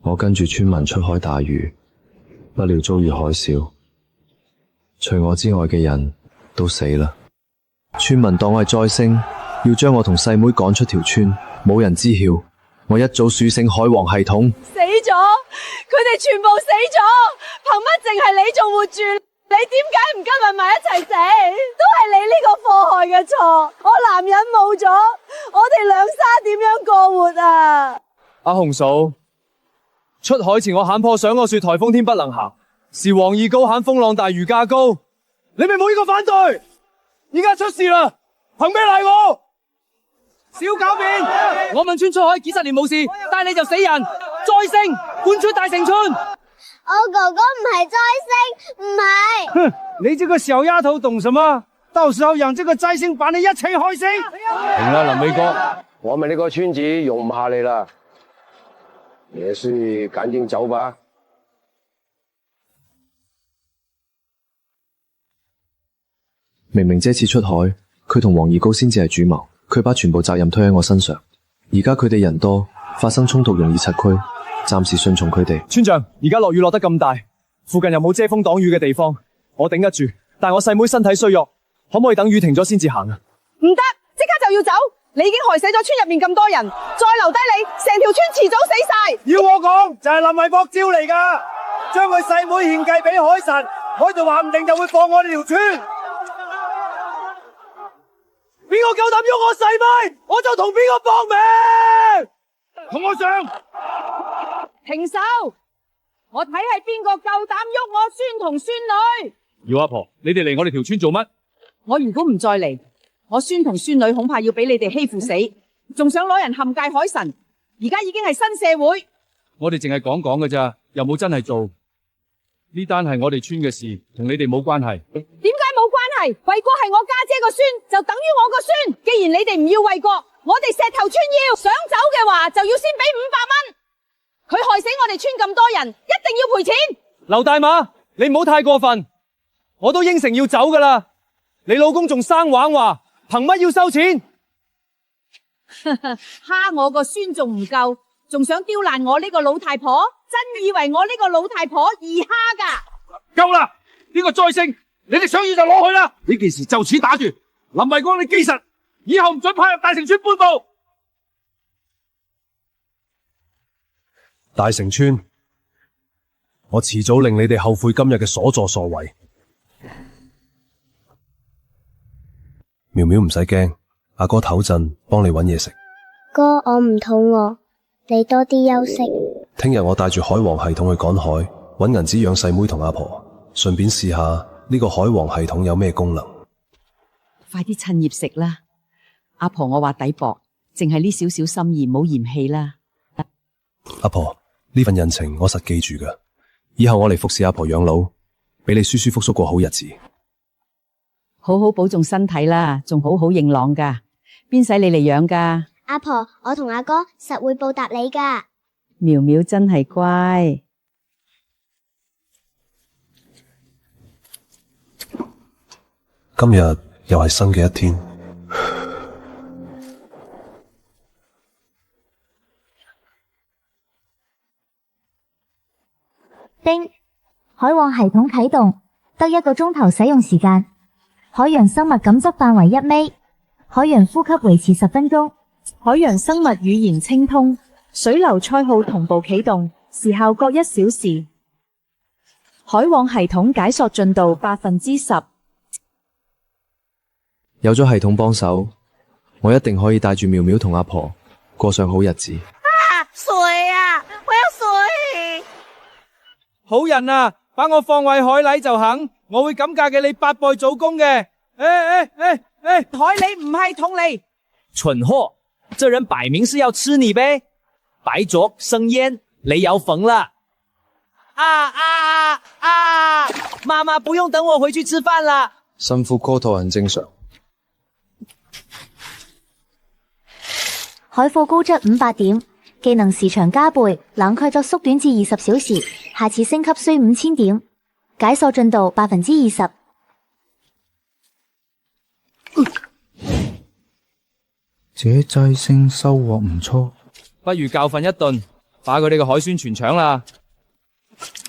我跟住村民出海打魚，不料遭遇海嘯，除我之外嘅人都死啦。村民當我係災星，要將我同細妹趕出條村，冇人知曉。我一早署醒海王系統，死咗，佢哋全部死咗，憑乜淨係你仲活住？你點解唔跟埋埋一齊死？都係你呢個禍害嘅錯。我男人冇咗，我哋兩沙點樣過活啊？阿紅嫂，出海前我喊破想我說颱風天不能行，是黃義高喊風浪大魚價高，你咪冇呢個反對。而家出事啦，憑咩賴我？小狡辯！我問村出海幾十年冇事，但你就死人，災星搬出大城村。我哥哥唔係災星，唔係。哼，你這個小丫頭懂什麼？到時候讓這個災星把你一齊害死。停啦，林偉哥，我們呢個村子容唔下你啦，也是趕緊走吧。明明這次出海，佢同黃義高先至係主謀，佢把全部責任推喺我身上。而家佢哋人多，發生衝突容易拆區，暫時順從佢哋。村長，而家落雨落得咁大，附近又冇遮風擋雨嘅地方，我頂得住，但我細妹身體衰弱，可唔可以等雨停咗先至行啊？唔得，即刻就要走！你已經害死咗村入面咁多人，再留低你，成條村遲早死晒。要我講就係林偉博招嚟噶，將佢細妹獻計俾海神，海盜話唔定就會放我哋條村。邊個夠膽喐我細妹，我就同邊個搏命。同我上！停手！我睇係邊個夠膽喐我孫同孫女。姚阿婆，你哋嚟我哋條村做乜？我如果唔再嚟，我孫同孫女恐怕要俾你哋欺負死，仲想攞人陷界海神。而家已經係新社會，我哋淨係講講㗎咋，又冇真係做。呢單係我哋村嘅事，同你哋冇關係。點解冇關係？衛國係我家姐個孫，就等於我個孫。既然你哋唔要衛國，我哋石頭村要。想走嘅話，就要先俾500蚊。佢害死我哋村咁多人，一定要賠錢。劉大馬，你唔好太過分，我都應承要走噶啦。你老公仲生玩話，憑乜要收錢？蝦我個孫仲唔夠，仲想刁難我呢個老太婆？真以為我呢個老太婆易蝦噶？夠啦！呢個災星，你哋想要就攞去啦！呢件事就此打住。林衛光，你記實，以後唔准派入大城村半步。大城村，我遲早令你哋後悔今日嘅所作所為。苗苗唔使驚，阿哥唞陣幫你搵嘢食。哥，我唔肚餓，你多啲休息。聽日我帶住海王系統去趕海，搵銀紙養細妹同阿婆，順便試下呢個海王系統有咩功能。快啲趁熱食啦！阿婆我話抵薄，淨係呢少少心意，唔好嫌棄啦。阿婆，呢份人情我實記住噶，以後我嚟服侍阿婆養老，俾你舒舒服服過好日子。好好保重身體啦，仲好好認朗噶，邊使你嚟養噶？阿婆，我同阿哥實會報答你噶。苗苗真係乖。今日又係新嘅一天。叮，海王系統啟動，得1個鐘頭使用時間。海洋生物感測範圍1米，海洋呼吸維持10分鐘。海洋生物語言清通，水流賽號同步啟動，時效各1小時。海王系統解鎖進度10%。有咗系統幫手，我一定可以帶住苗苗同阿婆過上好日子。水啊！我有水。好人啊，把我放喺海禮就肯，我會咁嫁給你8輩祖公嘅。海禮唔係同你。蠢貨，這人擺明是要吃你唄。白灼生煙，你有份了。媽媽不用等我回去吃飯啦。辛苦蝌蚪很正常。海貨高質500點，技能時長加倍，冷卻作縮短至20小時，下次升級需5000點，解鎖進度20%。這災星收穫唔錯，不如教訓一頓，把佢哋嘅海鮮全搶啦！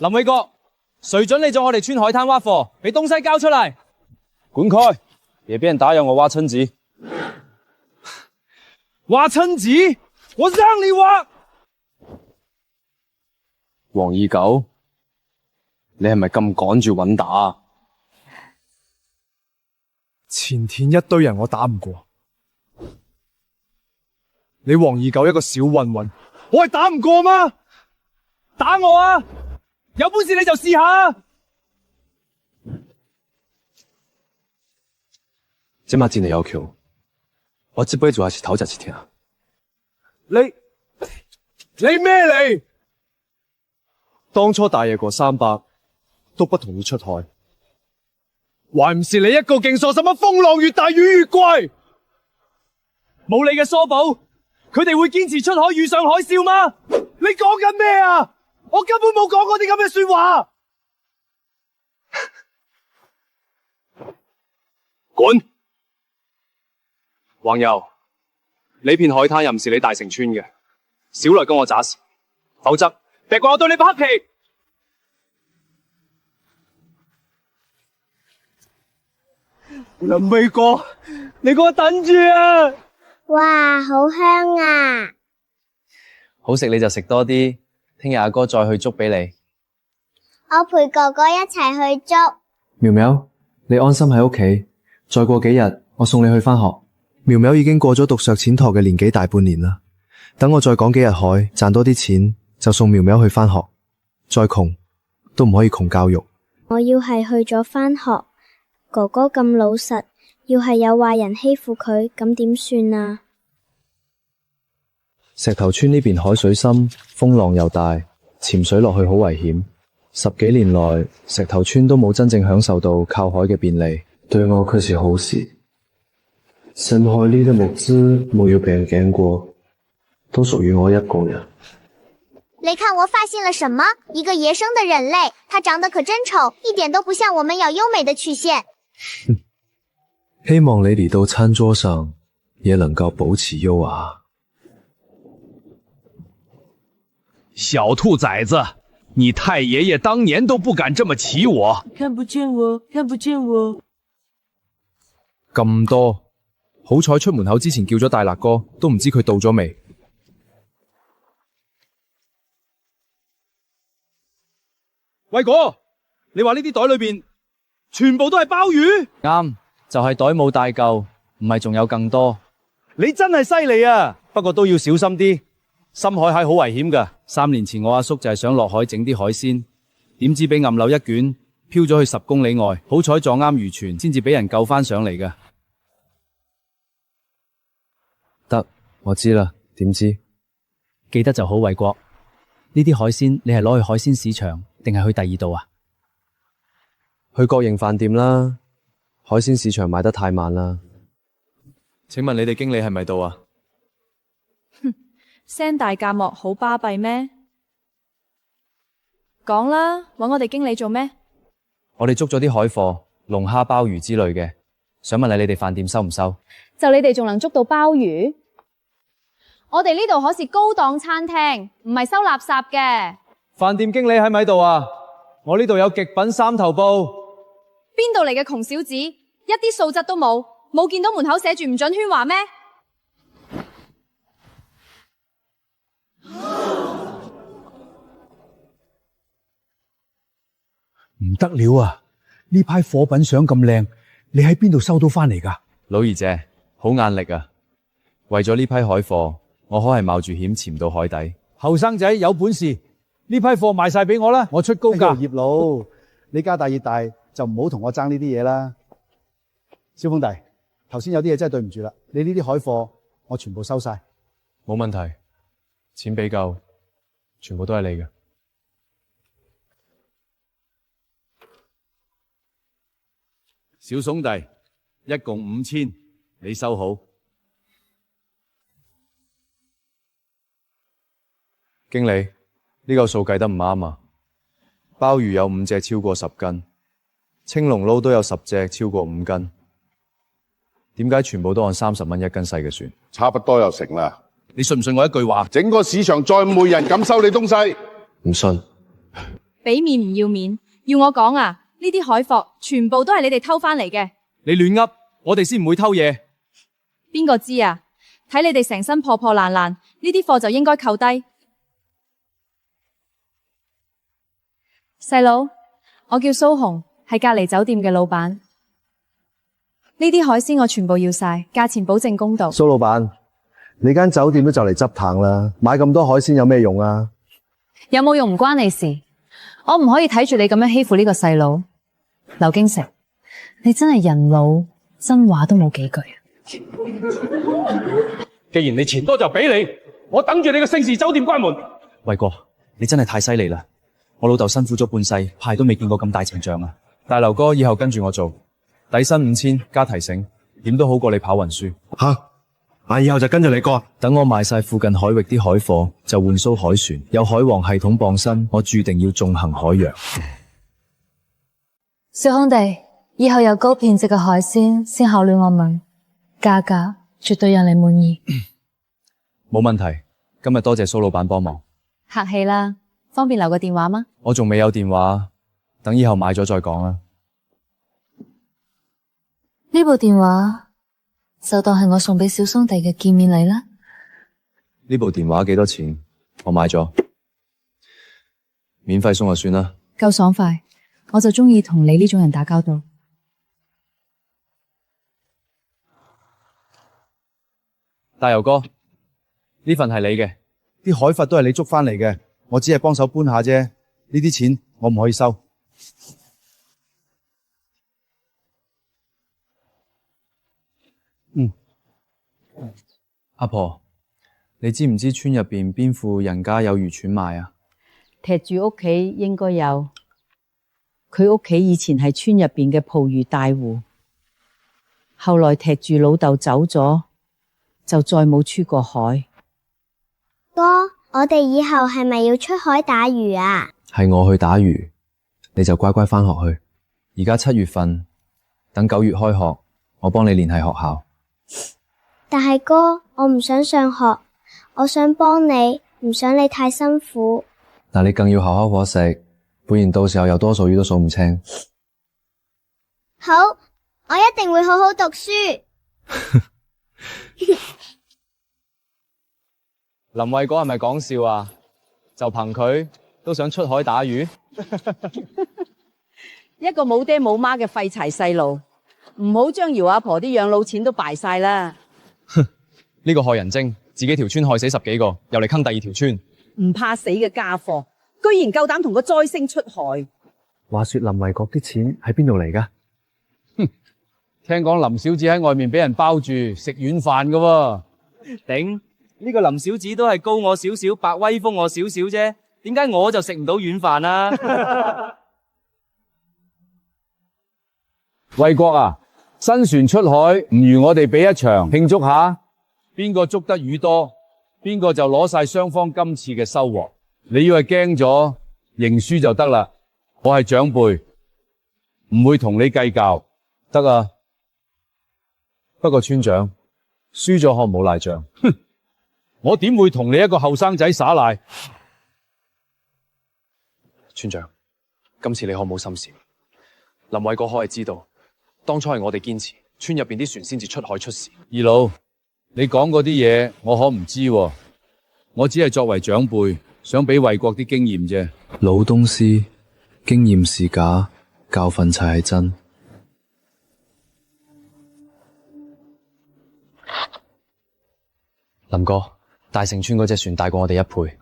林偉國，誰准你在我哋村海灘挖貨？俾東西交出嚟！滾開！別俾人打擾我挖親子。挖親子？我讓你挖！黃二狗，你係咪咁趕住揾打啊？前田一堆人我打唔過，你黃二狗一個小混混，我係打唔過嗎？打我啊！有本事你就試下。這馬真係有橋，我這輩子還是討價幾天啊！你咩嚟？當初大爺過300都不同意出海，還唔是你一個勁傻？什麼風浪越大魚越貴？冇你嘅疏保，佢哋會堅持出海遇上海嘯嗎？你講緊咩啊？我根本冇講過啲咁嘅說話。滾！黃油，呢片海灘又唔是你大成村嘅，少來跟我詐事，否則別怪我對你不黑皮。林偉國，你給我等住啊！哇，好香啊！好食你就食多啲，聽日阿哥再去捉俾你。我陪哥哥一齊去捉。苗苗，你安心喺屋企，再過幾日我送你去返學。苗苗已經過咗讀削淺陀嘅年紀大半年啦，等我再趕幾日海，賺多啲錢就送苗苗去返學。再窮都唔可以窮教育。我要係去咗返學，哥哥咁老實，要係有壞人欺負佢，咁點算啊？石頭村呢邊海水深，風浪又大，潛水落去好危險。10幾年來，石頭村都冇真正享受到靠海嘅便利，對我卻是好事。深海裏的木枝沒有被人撿過，都屬於我一個人。你看我發現了什麼？一個野生的人類，它長得可真醜，一點都不像我們要優美的曲線。希望你嚟到餐桌上也能夠保持優雅。小兔崽子，你太爺爺當年都不敢這麼騎我。看不見我，看不見我。咁多，好彩出門口之前叫咗大辣哥，都唔知佢到咗未。偉哥，你話呢啲袋裏邊全部都係鮑魚？啱，就係袋冇帶夠，唔係仲有更多。你真係犀利啊！不過都要小心啲，深海蟹好危險噶。3年前我阿叔就係想落海整啲海鮮，點知俾暗流一捲，飄咗去10公里外，好彩撞啱漁船，先至俾人救翻上嚟噶。得，我知啦。點知？記得就好，偉國。呢啲海鮮你係攞去海鮮市場，定係去第二度啊？去國營飯店啦，海鮮市場賣得太慢啦。請問你哋經理係咪到啊？聲大價幕好巴閉咩？講啦，搵我哋經理做咩？我哋捉咗啲海貨，龍蝦、鮑魚之類嘅，想問下你哋飯店收唔收？就你哋仲能捉到鮑魚？我哋呢度可是高檔餐廳，唔係收垃圾嘅。飯店經理喺咪喺度啊？我呢度有極品三頭煲。邊度嚟嘅窮小子，一啲素質都冇，冇見到門口寫住唔准喧嘩咩？唔得了啊！呢批貨品相咁靚，你喺邊度收到翻嚟㗎？老二姐，好眼力啊！為咗呢批海貨，我可係冒住險潛到海底。後生仔有本事，呢批貨賣晒俾我啦，我出高價。葉佬，你家大業大就唔好同我爭呢啲嘢啦。蕭峰弟，頭先有啲嘢真係對唔住啦，你呢啲海貨我全部收晒。冇問題，錢俾夠，全部都係你嘅。小兄弟，一共5000，你收好。經理，呢個數計得唔啱啊！鮑魚有5隻超過10斤，青龍撈都有10隻超過5斤，點解全部都按30蚊1斤細嘅算？差不多又成啦。你信唔信我一句話？整個市場再冇人敢收你東西。唔信。俾面唔要面，要我講啊？呢啲海貨全部都係你哋偷翻嚟嘅。你亂噏，我哋先唔會偷嘢。邊個知啊？睇你哋成身破破爛爛，呢啲貨就應該扣低。細佬，我叫蘇紅，係隔離酒店嘅老闆。呢啲海鮮我全部要晒，價錢保證公道。蘇老闆，你間酒店都就嚟執棚啦，買咁多海鮮有咩用啊？有冇用唔關你事，我唔可以睇住你咁樣欺負呢個細佬。劉京城，你真係人老真話都冇幾句。既然你錢多就俾你，我等住你個姓氏酒店關門。衛國，你真係太犀利啦！我老豆辛苦咗半世，牌都未見過咁大陣仗啊！大劉哥以後跟住我做，底薪5000加提醒，點都好過你跑運輸。吓，以後就跟住你哥。等我賣晒附近海域啲海貨，就換艘海船，有海王系統傍身，我注定要縱橫海洋。小兄弟，以後有高品質嘅海鮮先考慮我們，價格絕對讓你滿意。冇問題，今日多謝蘇老闆幫忙。客氣啦，方便留個電話嗎？我仲未有電話，等以後買咗再講啦。呢部電話就當係我送俾小兄弟嘅見面禮啦。呢部電話幾多錢？我買咗，免費送就算啦。夠爽快，我就中意同你呢種人打交道。大游哥，呢份係你嘅，啲海佛都係你捉翻嚟嘅，我只係幫手搬下啫。呢啲錢我唔可以收。阿婆，你知唔知村入邊邊戶人家有漁船賣啊？踢住屋企應該有，佢屋企以前係村入邊嘅捕魚大戶，後來踢住老豆走咗，就再冇出過海。哥，我哋以後係咪要出海打魚啊？係我去打魚，你就乖乖返學去。而家7月份，等9月開學，我幫你聯繫學校。但係哥，我唔想上學，我想幫你，唔想你太辛苦。嗱，你更要好好伙食，不然到時候有多數魚都數唔清。好，我一定會好好讀書。林衛哥係咪講笑啊？就憑佢都想出海打魚？一個冇爹冇媽嘅廢柴細路，唔好將姚阿婆啲養老錢都敗晒啦。呢個害人精，自己條村害死10幾個，又嚟坑第二條村。唔怕死嘅家伙，居然夠膽同個災星出海。話說林衛國啲錢喺邊度嚟㗎？聽講林小子喺外面俾人包住食軟飯㗎喎。頂，呢個林小子都係高我少少，白威風我少少啫，點解我就食唔到軟飯啊？衛國啊，新船出海，唔如我哋比一場慶祝下，邊個捉得魚多，邊個就攞晒雙方今次嘅收穫。你要係驚咗，認輸就得啦。我係長輩，唔會同你計較。得啊，不過村長輸咗可唔好賴賬。哼，我點會同你一個後生仔耍賴？村長，今次你可唔好心事。林衛國可係知道，當初係我哋堅持，村入邊啲船先至出海出事。二佬，你講嗰啲嘢我可唔知喎，我只係作為長輩，想俾衛國啲經驗啫。老東師，經驗是假，教訓才係真。林哥，大成村嗰隻船大過我哋1倍，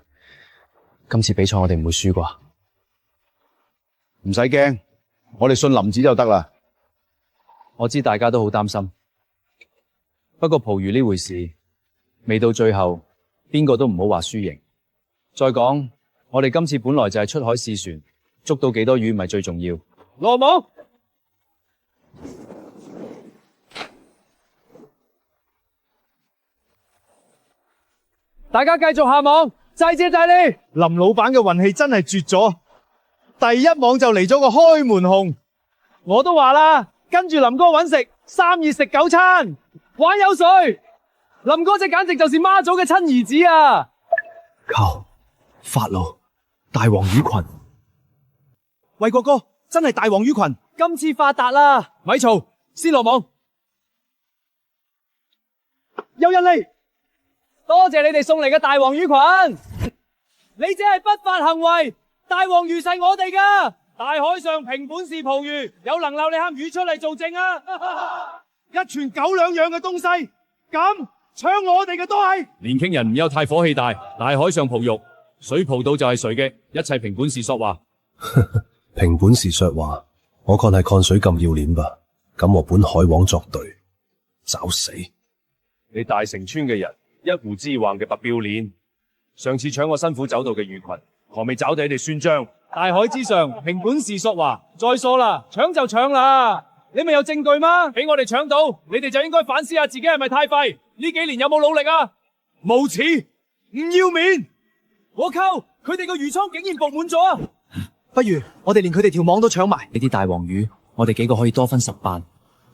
今次比賽我哋唔會輸啩？唔使驚，我哋信林子就得啦。我知大家都好擔心，不過捕魚呢回事，未到最後，邊個都唔好話輸贏。再講，我哋今次本來就係出海試船，捉到幾多魚唔係最重要。羅網，大家繼續下網，再接再厲。林老闆嘅運氣真係絕咗，第一網就嚟咗個開門紅。我都話啦，跟住林哥搵食，3熱食9餐，玩有誰？林哥只簡直就是媽祖嘅親兒子啊！靠！法老大王魚群，衛國哥真係大王魚群，今次發達啦！咪嘈，先落網。有人嚟，多謝你哋送嚟嘅大王魚群。你只係不法行為，大王魚係我哋噶。大海上憑本事捕魚，有能留你喊魚出嚟做證啊！一群狗兩樣嘅東西，咁搶我哋嘅都係。年輕人唔憂太火氣大，大海上捕魚，水蒲到就係誰嘅，一切憑本事說話。憑本事說話，我看係看水咁要臉吧？敢和本海王作對，找死！你大城村嘅人，一湖之橫嘅白標鏈，上次搶我辛苦走到嘅魚群，何未找到你哋算賬？大海之上，憑本事說話。再說啦，搶就搶啦，你咪有證據嗎？俾我哋搶到，你哋就應該反思下自己係咪太廢？呢幾年有冇努力啊？無恥，唔要面！我靠，佢哋個魚倉竟然伏滿咗啊！不如我哋連佢哋條網都搶埋。呢啲大黃魚，我哋幾個可以多分10瓣，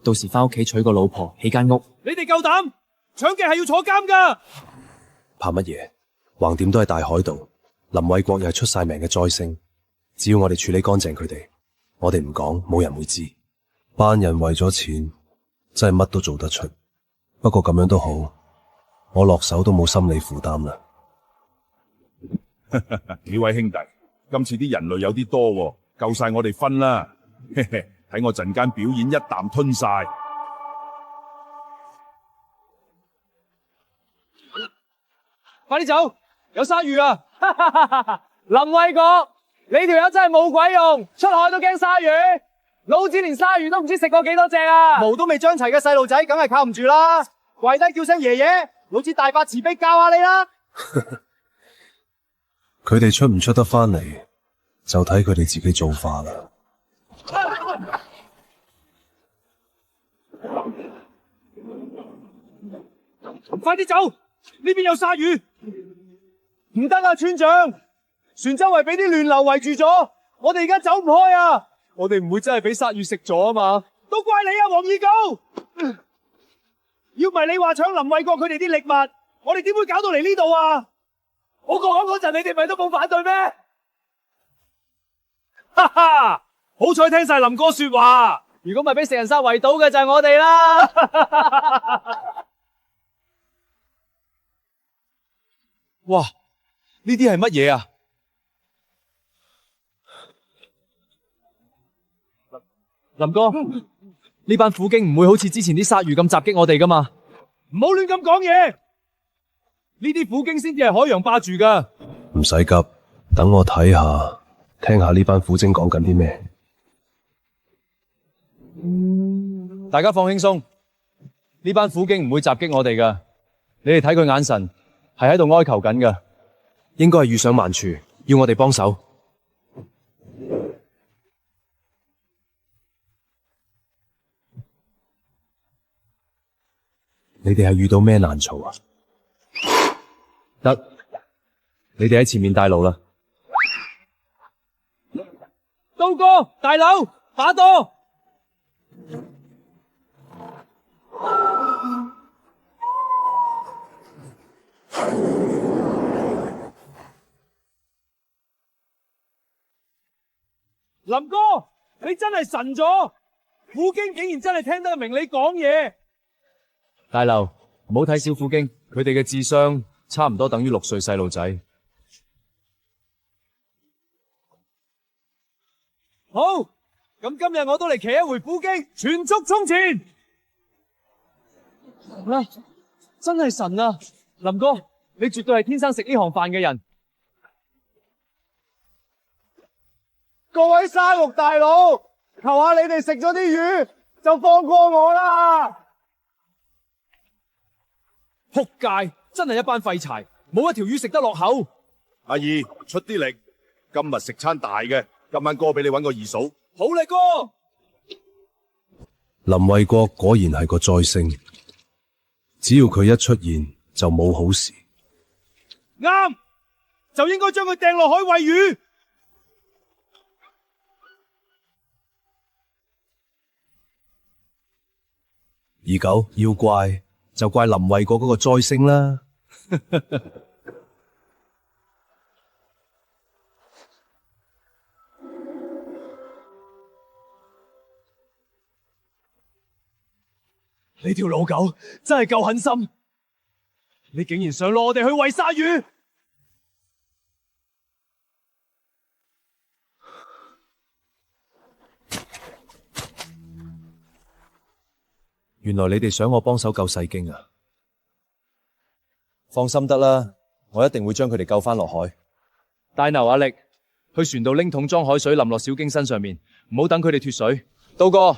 到時翻屋企娶個老婆，起間屋。你哋夠膽？搶嘅係要坐監噶！怕乜嘢？橫掂都係大海度，林衛國又係出晒名嘅災星。只要我哋處理乾淨佢哋，我哋唔講，冇人會知。班人為咗錢，真係乜都做得出。不過咁樣都好，我落手都冇心理負擔啦。幾位兄弟，今次啲人類有啲多喎，夠晒我哋分啦。睇我陣間表演一啖吞晒。快啲走，有鯊魚啊！林衛國，你條友真係冇鬼用，出海都驚鯊魚。老子連鯊魚都唔知食過幾多隻啊！毛都未張齊嘅細路仔，梗係靠唔住啦！跪低叫聲爺爺，老子大發慈悲教下你啦！佢哋出唔出得翻嚟，就睇佢哋自己造化啦。快啲走！呢邊有鯊魚，唔得啊！村長，船周圍俾啲亂流圍住咗，我哋而家走唔開啊！我哋唔會真係俾鯊魚食咗啊嘛？都怪你啊，黃二高！要唔係你話搶林衛國佢哋啲獵物，我哋點會搞到嚟呢度啊？我講嗰陣，你哋咪都冇反對咩？哈哈，好彩聽晒林哥說話，如果唔係俾食人鯊圍到嘅就係我哋啦！哇！呢啲係乜嘢啊？林哥，呢班虎鯨唔會好似之前啲鯊魚咁襲擊我哋噶嘛？唔好亂咁講嘢，呢啲虎鯨先至係海洋霸主噶。唔使急，等我睇下，聽下呢班虎精講緊啲咩。大家放輕鬆，呢班虎鯨唔會襲擊我哋噶。你哋睇佢眼神，係喺度哀求緊噶，應該係遇上萬處，要我哋幫手。你哋係遇到咩難嘈啊？得，你哋喺前面帶路啦。刀哥，大佬，把舵！林哥，你真係神咗！虎鯨竟然真係聽得明你講嘢。大劉，唔好睇小虎鯨，佢哋嘅智商差唔多等於6歲細路仔。好，咁今日我都嚟騎一回虎鯨，全速衝前！啊，真係神啊！林哥，你絕對係天生食呢行飯嘅人。各位鯊肉大佬，求下你哋食咗啲魚就放過我啦！仆街，真係一班廢柴，冇一條魚食得落口。阿二出啲力，今日食餐大嘅，今晚哥俾你搵個二嫂。好力哥！林衛國果然係個災星，只要佢一出現就冇好事。啱，就應該將佢掟落海餵魚。二狗妖怪就怪林衛國嗰個災星啦。你條老狗真係夠狠心，你竟然想攞我哋去餵鯊魚！原來你哋想我幫手救世經啊！放心得啦，我一定會將佢哋救翻落海。大牛阿力，去船度拎桶裝海水淋落小經身上面，唔好等佢哋脫水。刀哥，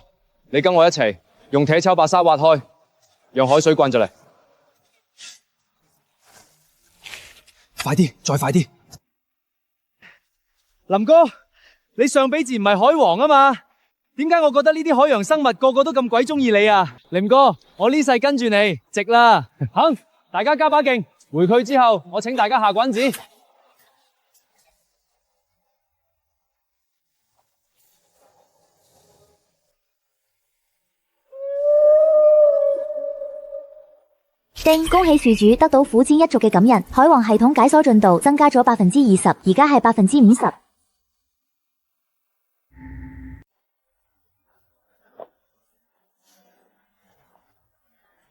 你跟我一齊用鐵鍬把沙挖開，讓海水灌進嚟。快啲，再快啲！林哥，你上比字唔係海王啊嘛？點解我覺得呢啲海洋生物個個都咁鬼中意你啊？林哥，我呢世跟住你，值啦！行，大家加把勁，回去之後我請大家下館子。丁，恭喜事主得到虎尖一族嘅感人，海王系統解鎖進度增加咗20%，而家係50%。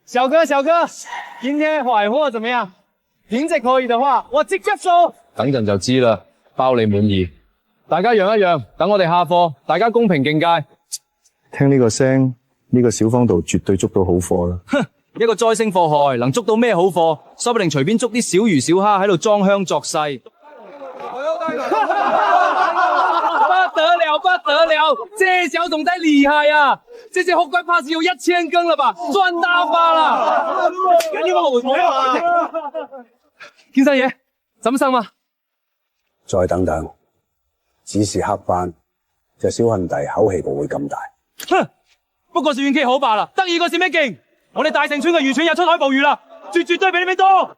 小哥，今天海貨怎麼樣？品質可以的話，我直接收。等陣就知啦，包你滿意。大家讓一讓，等我哋下貨，大家公平競價。聽呢個聲，呢個小坊度絕對捉到好貨啦。哼，一個災星禍害，能捉到咩好貨？說不定隨便捉啲小魚小蝦喺度裝香作勢。不得了，這小董仔厲害啊！這隻酷龜怕是有1000根了吧？賺大發啦！緊要我回見生爺，怎麼生嘛？再等等，只是黑斑，隻小兄弟口氣唔會咁大。哼，不過是運氣好罷啦，得意過是咩勁？我哋大城村嘅漁村又出海捕魚啦，絕對比你哋多。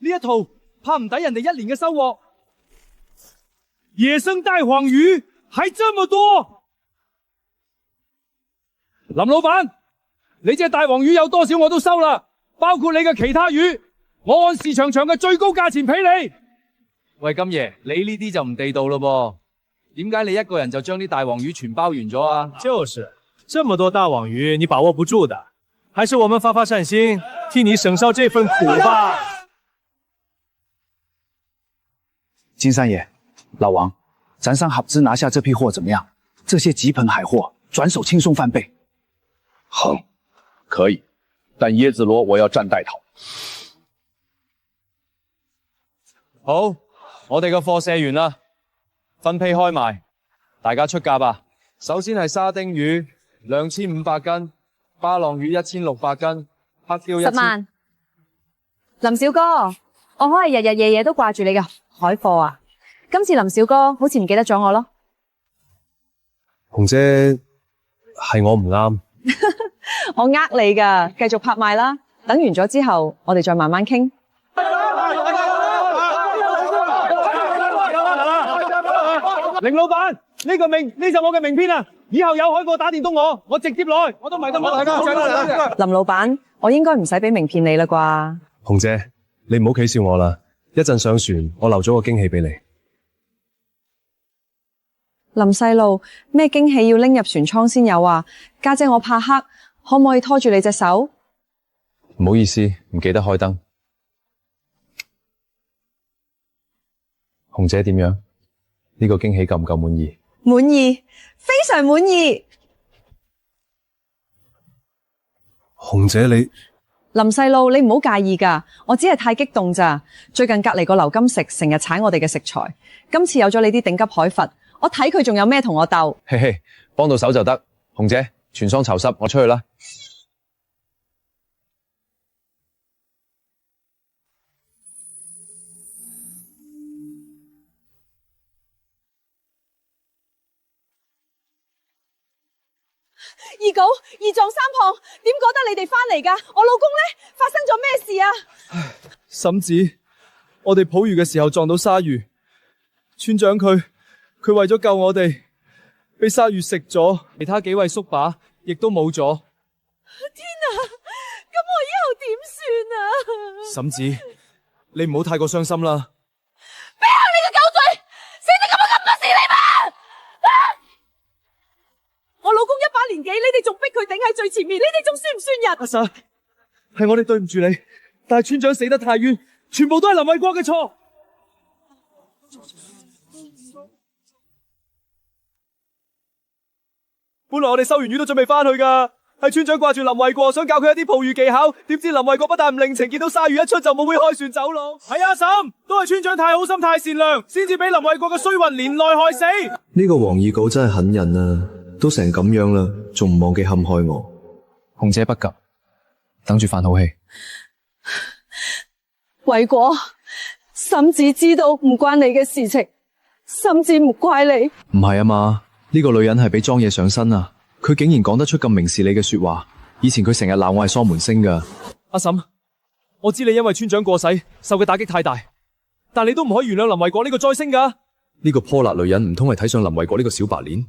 呢一套怕唔抵人哋1年嘅收穫，野生大黃魚還這麼多。林老闆，你隻大黃魚有多少我都收啦，包括你嘅其他魚，我按市場上嘅最高價錢俾你。喂，金爺，你呢啲就唔地道咯噃，點解你一個人就將啲大黃魚全包完咗啊？就是這麼多大黃魚，你把握不住的，還是我們發發善心，替你省消這份苦吧。金三爺，老王，咱上合資拿下這批貨怎麼樣？這些極品海貨，轉手輕鬆翻倍。行，可以，但椰子螺我要佔帶頭。好，我哋嘅貨卸完啦，分批開賣，大家出價吧。首先係沙丁魚2500斤，巴浪魚1600斤，黑鯛10萬。林小哥，我可係日日夜夜都掛住你嘅海貨啊！今次林小哥好似唔記得咗我咯。紅姐，係我唔啱。我呃你噶，繼續拍賣啦。等完咗之後，我哋再慢慢傾。凌老闆，呢個呢就我嘅名片啊！以後有海貨打電通我直接來，我都唔係咁大家。林老闆，我應該唔使俾名片你啦啩？紅姐，你唔好企笑我啦。一陣上船，我留咗個驚喜俾你。林細路，咩驚喜要拎入船艙先有啊？家姐我怕黑，可唔可以拖住你隻手？唔好意思，唔記得開燈。紅姐點樣？呢個驚喜夠唔夠滿意？滿意，非常滿意。紅姐你。林細路，你唔好介意噶，我只係太激動咋。最近隔籬個劉金食成日踩我哋嘅食材，今次有咗你啲頂級海佛，我睇佢仲有咩同我鬥。嘿嘿，幫到手就得。紅姐，全倉籌濕，我出去啦。二狗、二壯、三胖，點覺得你哋翻嚟噶？我老公呢？發生咗咩事啊？嬸子，我哋捕魚嘅時候撞到鯊魚，村長佢為咗救我哋，俾鯊魚食咗，其他幾位叔伯亦都冇咗。天啊！咁我以後點算啊？嬸子，你唔好太過傷心啦。俾下你個狗嘴，死得咁多事你嘛！我老公一把年紀，你哋仲逼佢頂喺最前面，你哋仲算唔算人？阿嬸，係我哋對唔住你，但係村長死得太冤，全部都係林衛國嘅錯。本來我哋收完魚都準備翻去噶，係村長掛住林衛國，想教佢一啲捕魚技巧，點知林衛國不但唔領情，見到鯊魚一出就冇會開船走佬。係阿嬸，都係村長太好心太善良，先至俾林衛國嘅衰運連累害死。呢個黃二稿真係狠人啊！都成咁樣啦，仲唔忘記陷害我？紅姐不急，等住飯好戲。衛國，嬸子知道唔關你嘅事情，嬸子唔怪你。唔係啊嘛，呢個女人係俾莊嘢上身啊！佢竟然講得出咁明事理嘅說話。以前佢成日鬧我係喪門星噶。阿嬸，我知你因為村長過世受嘅打擊太大，但你都唔可以原諒林衛國呢個災星噶。呢個潑辣女人唔通係睇上林衛國呢個小白臉？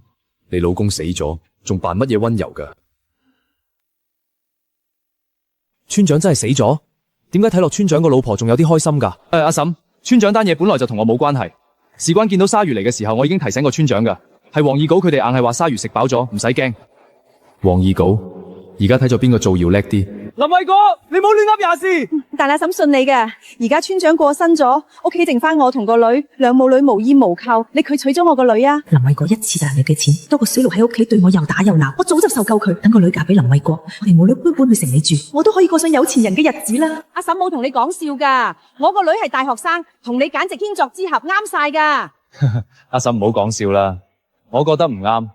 你老公死咗，仲扮乜嘢溫柔噶？村長真係死咗？點解睇落村長個老婆仲有啲開心噶？阿嬸，村長單嘢本來就同我冇關係，事關見到鯊魚嚟嘅時候，我已經提醒過村長噶，係黃二稿佢哋硬係話鯊魚食飽咗，唔使驚。黃二稿，而家睇咗邊個造謠叻啲？林衛國，你唔好亂噏廿事。但阿嬸信你嘅，而家村長過身咗，屋企剩翻我同個女，兩母女無依無靠，你佢娶咗我個女啊？林衛國一次就係你嘅錢，多個死路喺屋企對我又打又鬧，我早就受夠佢。等個女嫁俾林衛國，我哋母女搬去城裏住，我都可以過上有錢人嘅日子啦。阿嬸冇同你講笑噶，我個女係大學生，同你簡直天作之合，啱晒噶。阿嬸唔好講笑啦，我覺得唔啱。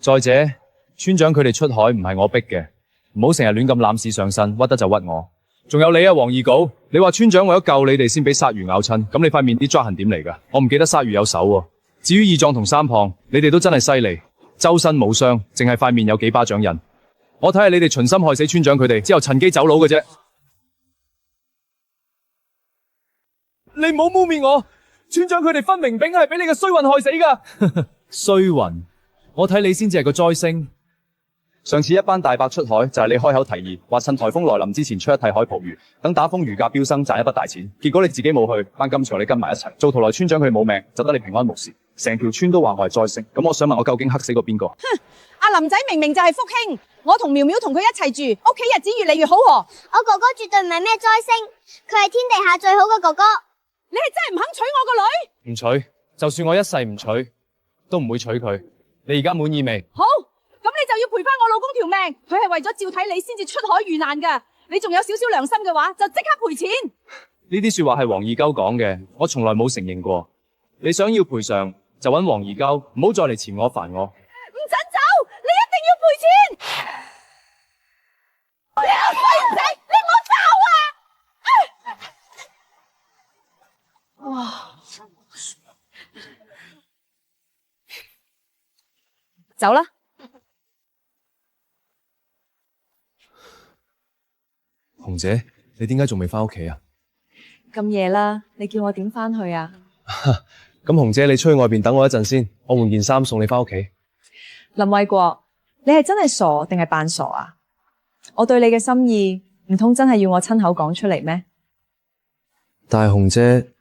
再者，村長佢哋出海唔係我逼嘅。唔好成日亂咁攬屎上身，屈得就屈我。仲有你啊，黃二稿，你話村長為咗救你哋先俾鯊魚咬親，咁你塊面啲抓痕點嚟噶？我唔記得鯊魚有手喎。至於二壯同三胖，你哋都真係犀利，周身冇傷，淨係塊面有幾巴掌印。我睇係你哋存心害死村長佢哋，之後趁機走佬嘅啫。你唔好污蔑我，村長佢哋分明炳係俾你嘅衰運害死噶。衰運，我睇你先至係個災星。上次一班大伯出海就係你開口提議，話趁颱風來臨之前出一替海捕魚，等打風魚價飆升賺一筆大錢。結果你自己冇去，班今次我哋跟埋一齊，做徒來村長佢冇命，就得你平安無事。成條村都話我係災星，咁我想問我究竟黑死過邊個？哼！阿林仔明明就係福兄，我同苗苗同佢一齊住，屋企日子越嚟越好喎。我哥哥絕對唔係咩災星，佢係天地下最好嘅哥哥。你係真係唔肯娶我個女？唔娶，就算我一世唔娶，都唔會娶佢。你而家滿意未？好。咁你就要賠翻我老公條命，佢係為咗照睇你先至出海遇難噶。你仲有少少良心嘅話，就即刻賠錢。呢啲說話係黃二鳩講嘅，我從來冇承認過。你想要賠償就揾黃二鳩，唔好再嚟纏我煩我。唔准走，你一定要賠錢。你個衰仔，你唔好走啊！哇！走啦。紅姐，你點解仲未翻屋企啊？咁夜啦，你叫我點翻去啊？咁紅姐，你出去外邊等我一陣先，我換件衫送你翻屋企。林衛國，你係真係傻定係扮傻啊？我對你嘅心意，唔通真係要我親口講出嚟咩？但係紅姐，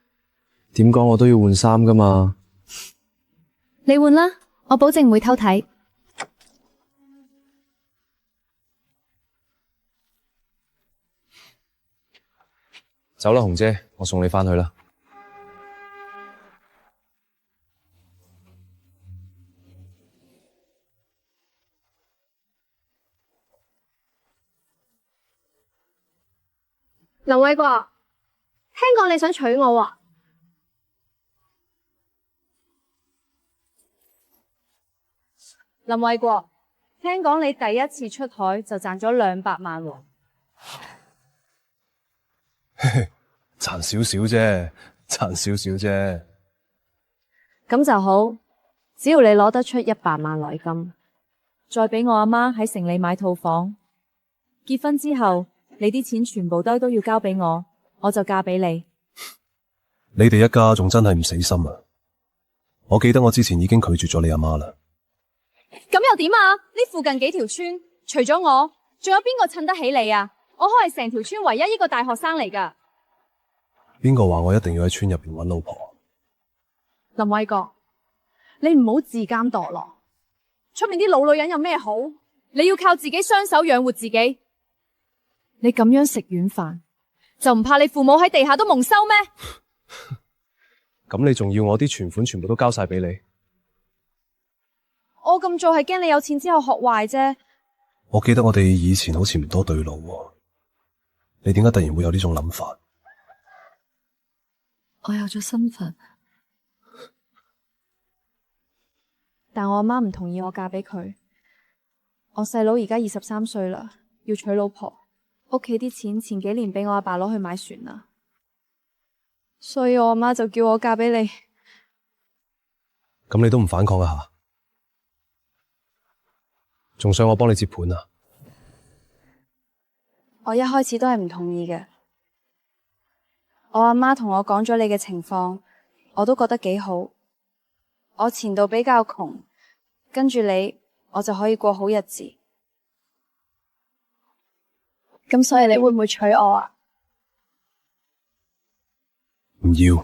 點講我都要換衫噶嘛。你換啦，我保證唔會偷睇。走啦，紅姐，我送你翻去啦。林衛國，聽講你想娶我喎。林衛國，聽講你第一次出海就賺咗200萬喎。賺少少啫，賺少少啫。咁就好，只要你攞得出100萬來金，再俾我阿媽喺城裏買套房，結婚之後你啲錢全部都要交俾我，我就嫁俾你。你哋一家仲真係唔死心啊！我記得我之前已經拒絕咗你阿媽啦。咁又點啊？呢附近幾條村，除咗我，仲有邊個襯得起你啊？我可係成條村唯一一個大學生嚟㗎。邊個話我一定要喺村入邊揾老婆？林偉國，你唔好自甘墮落。出面啲老女人有咩好？你要靠自己雙手養活自己。你咁樣食軟飯，就唔怕你父母喺地下都蒙羞咩？咁你仲要我啲存款全部都交晒俾你？我咁做係驚你有錢之後學壞啫。我記得我哋以前好似唔多對路喎，你點解突然會有呢種諗法？我有咗身份，但我阿媽唔同意我嫁俾佢。我細佬而家23歲啦，要娶老婆，屋企啲錢前幾年俾我阿爸攞去買船啦，所以我阿媽就叫我嫁俾你。咁你都唔反抗一下？仲想我幫你接盤啊？我一開始都係唔同意嘅。我阿媽同我講咗你嘅情況，我都覺得幾好。我前度比較窮，跟住你，我就可以過好日子。咁所以你會唔會娶我啊？唔要，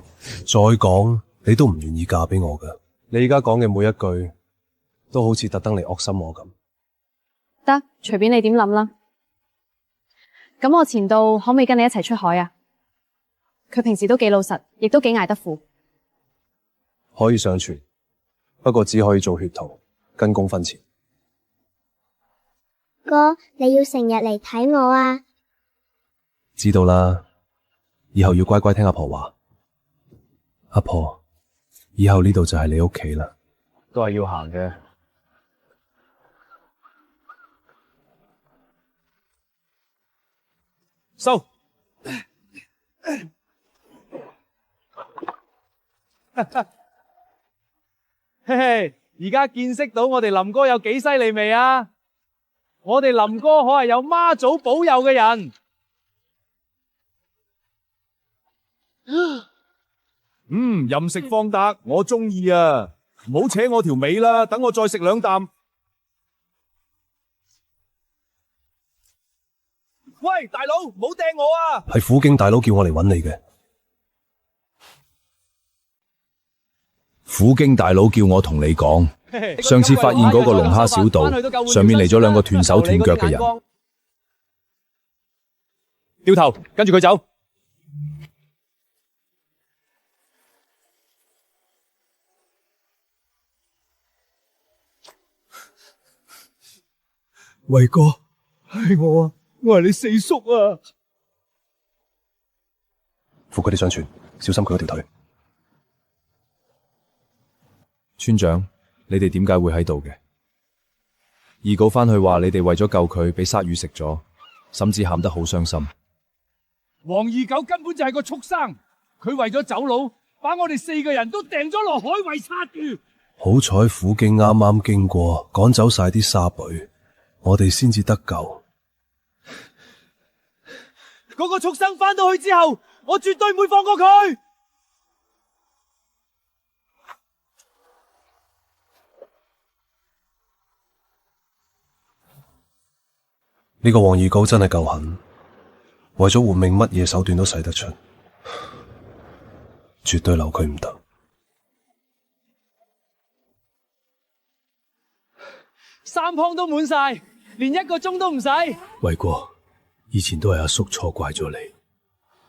再講你都唔願意嫁俾我噶。你而家講嘅每一句，都好似特登嚟惡心我咁。得，隨便你點諗啦。咁我前度可唔可以跟你一齊出海啊？佢平時都幾老實，亦都幾捱得苦。可以上船，不過只可以做血徒，跟工分錢。哥，你要成日嚟睇我啊！知道啦，以後要乖乖聽阿婆話。阿婆，以後呢度就係你屋企啦。都係要行嘅。收。嘿嘿，而家見識到我哋林哥有幾犀利未啊？我哋林哥可係有媽祖保佑嘅人。任食放達，我中意啊！唔好扯我條尾啦，等我再食兩啖。喂，大佬，唔好掟我啊！係虎京大佬叫我嚟揾你嘅。虎京大佬叫我同你講，上次發現嗰個龍蝦小島上面嚟咗兩個斷手斷腳嘅人。掉頭，跟住佢走。偉哥，係我啊，我係你四叔啊！扶佢哋上船，小心佢嗰條腿。村長，你哋點解會喺度嘅？二稿返去話你哋為咗救佢，俾鯊魚食咗，甚至喊得好傷心。黃二狗根本就係個畜生，佢為咗走佬，把我哋4個人都掟咗落海為鯊魚。好彩虎京啱啱經過，趕走晒啲沙貝，我哋先至得救。嗰個畜生返到去之後，我絕對唔會放過佢。呢個黃二狗真係夠狠，為咗活命乜嘢手段都使得出，絕對留佢唔得。三筐都滿晒，連1個鐘都唔使。偉哥，以前都係阿叔錯怪咗你，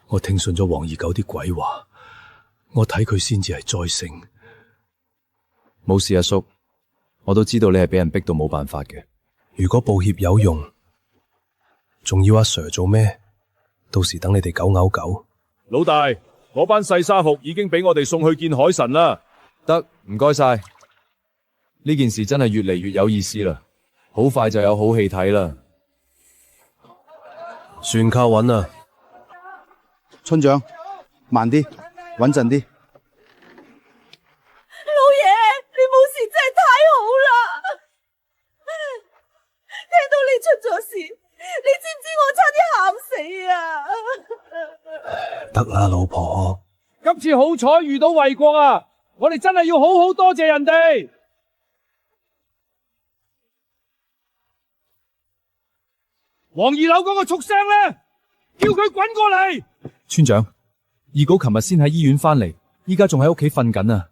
我聽信咗黃二狗啲鬼話，我睇佢先至係災星。冇事，阿叔，我都知道你係俾人逼到冇辦法嘅。如果道歉有用，仲要阿 Sir 做咩？到時等你哋狗咬狗。老大，嗰班細沙服已經俾我哋送去見海神啦。得，唔該晒。呢件事真係越嚟越有意思啦，好快就有好戲睇啦。船靠穩啊！村長，慢啲，穩陣啲。老爺，你冇事真係太好啦！聽到你出咗事，你知唔知我差啲喊死啊！得啦，老婆。今次好彩遇到衛國啊！我哋真係要好好多謝人哋。黃二樓嗰個畜生咧，叫佢滾過嚟！村長，二稿琴日先喺醫院翻嚟，依家仲喺屋企瞓緊啊！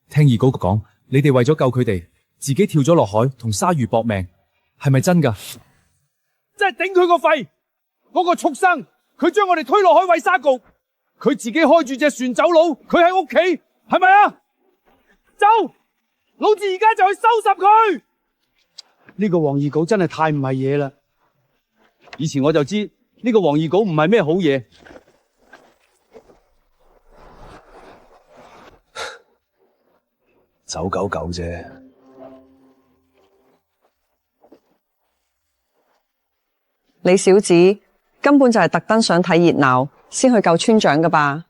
聽二稿講，你哋為咗救佢哋，自己跳咗落海同鯊魚搏命，係咪真噶？真係頂佢個肺！嗰個畜生，佢將我哋推落海餵鯊局，佢自己開住隻船走佬，佢喺屋企，係咪啊？走！老子而家就去收拾佢！呢個黃二稿真係太唔係嘢啦！以前我就知呢個黃二稿唔係咩好嘢。走狗狗啫。你小子根本就係特登想睇熱鬧，先去救村長噶吧？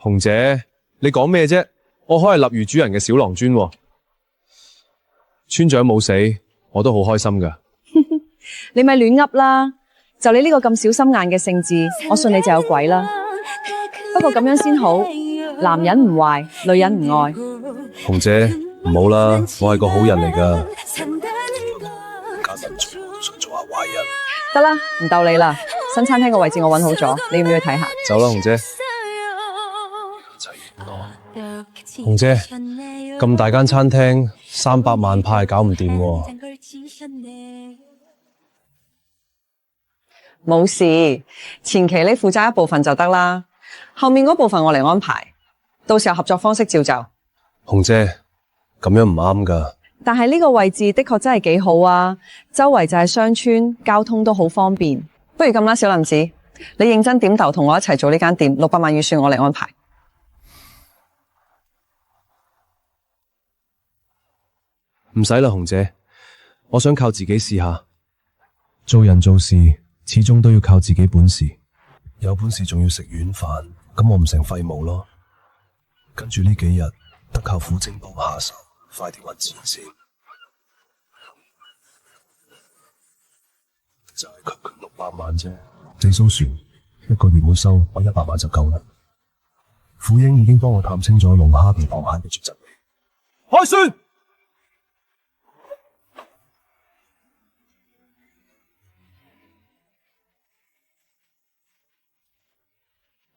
紅姐，你講咩啫？我可係立魚主人嘅小郎尊喎，村長冇死，我都好開心噶。你咪亂噏啦！就你呢個咁小心眼嘅性子，我信你就有鬼啦。不過咁樣先好，男人唔壞，女人唔愛。紅姐，唔好啦，我係個好人嚟噶。家陣想做下壞人。得啦，唔鬥你啦。新餐廳個位置我搵好咗，你要唔要去睇下？走啦，紅姐。紅姐，咁大間餐廳300萬怕係搞唔掂喎。冇事，前期你負責一部分就得啦，後面嗰部分我嚟安排，到時候合作方式照就。紅姐，咁樣唔啱噶。但係呢個位置的確真係幾好啊，周圍就係商村，交通都好方便。不如咁啦，小林子，你認真點頭同我一齊做呢間店，600萬預算我嚟安排。唔使啦，紅姐，我想靠自己試下。做人做事始終都要靠自己本事，有本事仲要食軟飯，咁我唔成廢物咯。跟住呢幾日得靠苦精幫下手，快啲搵錢先。就係區區600萬啫，四艘船一個月每收我100萬就夠啦。虎英已經幫我探清咗龍蝦同螃蟹嘅絕疾味。開船！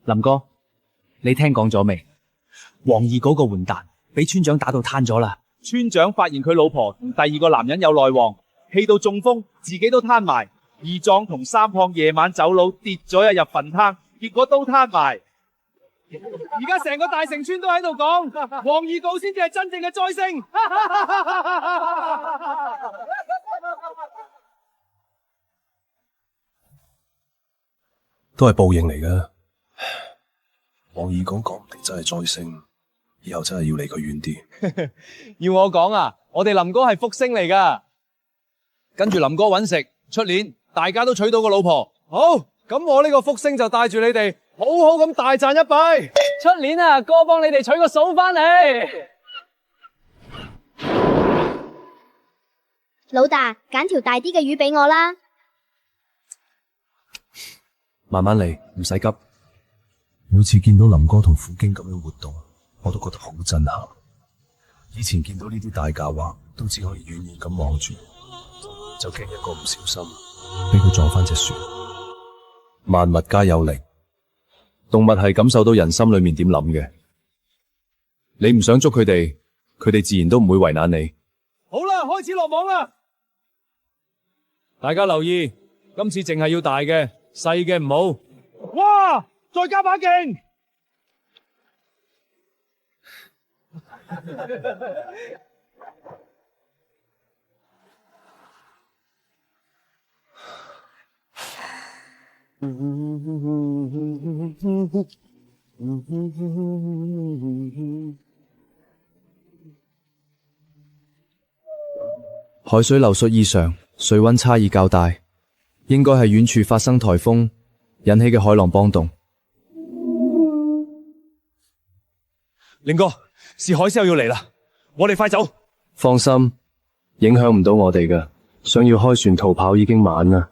林哥，你聽講咗未？黃二嗰個混蛋俾村長打到攤咗啦。村長發現佢老婆同第二個男人有來往，氣到中風，自己都攤埋。二壯同三胖夜晚走佬跌咗一入墳坑，結果都攤埋。而家成個大城村都喺度講，黃二稿先至係真正嘅災星。都係報應嚟嘅。黃二稿講唔定真係災星，以後真係要離佢遠啲。要我講啊，我哋林哥係福星嚟噶，跟住林哥揾食，出年大家都娶到個老婆。好，咁我呢個福星就帶住你哋好好咁大賺一筆。出年啊，哥幫你哋娶個嫂翻嚟。老大，揀條大啲嘅魚俾我啦。慢慢嚟，唔使急。每次見到林哥同虎經咁樣活動，我都覺得好震撼。以前見到呢啲大價劃，都只可以遠遠咁望住，就驚一個唔小心俾佢撞翻隻船。萬物皆有靈，動物係感受到人心裏面點諗嘅。你唔想捉佢哋，佢哋自然都唔會為難你。好啦，開始落網啦！大家留意，今次淨係要大嘅，細嘅唔好。哇！再加把勁！海水流速異常，水溫差異較大，應該係遠處發生颱風引起嘅海浪波動。令哥，是海嘯要嚟啦，我哋快走。放心，影響唔到我哋㗎。想要開船逃跑已經晚啦。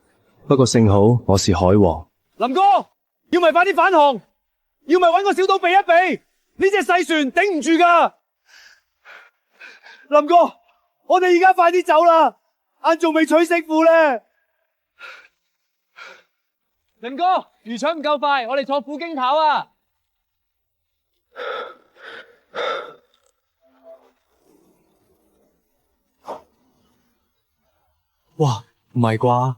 不過幸好我是海王。林哥，要咪快啲返航，要咪搵個小島避一避，呢隻細船頂唔住噶。林哥，我哋而家快啲走啦，晏仲未娶媳婦咧。林哥，魚腸唔夠快，我哋坐虎鯨跑啊！哇，唔係啩？